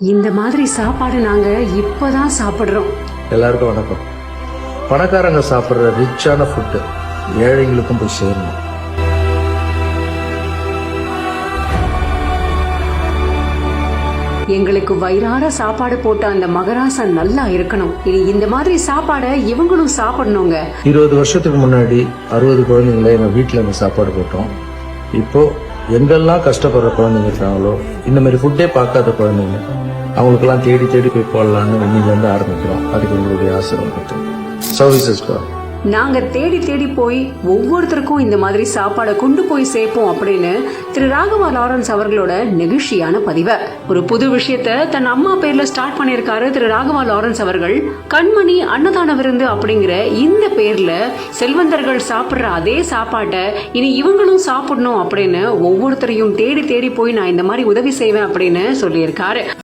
இந்த மாதிரி சாப்பாடு நாங்க இப்பதான் சாப்பிடுறோம். எல்லாருக்கும் வணக்கம். பணக்காரங்க சாப்பிட்ற ரிச்சான ஃபுட்டு ஏழைங்களுக்கும் போய் சேரணும். எங்களுக்கு வயிறார சாப்பாடு போட்ட அந்த மகராசன் நல்லா இருக்கணும். இனி இந்த மாதிரி சாப்பாடை இவங்களும் சாப்பிடணுங்க. 20 வருஷத்துக்கு முன்னாடி 60 குழந்தைங்களை எங்க வீட்டுல இருந்து சாப்பாடு போட்டோம். இப்போ எங்கெல்லாம் கஷ்டப்படுற குழந்தைங்க இருக்காங்களோ, இந்த மாதிரி ஃபுட்டே பார்க்காத குழந்தைங்க அவங்களுக்கெல்லாம் தேடி தேடி போய் போடலான்னு இன்னைக்கு வந்து ஆரம்பிக்கிறோம். அதுக்கு உங்களுடைய ஆசீர்வாதம். சர்வீசஸ் நாங்க தேடி தேடி போய் ஒவ்வொருத்தருக்கும் இந்த மாதிரி சாப்பாடை கொண்டு போய் சேர்ப்போம் அப்படின்னு திரு ராகவா லாரன்ஸ் அவர்களோட நெகிழ்ச்சியான பதிவு. ஒரு புது விஷயத்த தன் அம்மா பேர்ல ஸ்டார்ட் பண்ணிருக்காரு திரு ராகவா லாரன்ஸ் அவர்கள். கண்மணி அன்னதான விருந்து அப்படிங்கிற இந்த பேர்ல செல்வந்தர்கள் சாப்பிடுற அதே சாப்பாட்டை இனி இவங்களும் சாப்பிடணும் அப்படின்னு ஒவ்வொருத்தரையும் தேடி தேடி போய் நான் இந்த மாதிரி உதவி செய்வேன் அப்படின்னு சொல்லியிருக்காரு.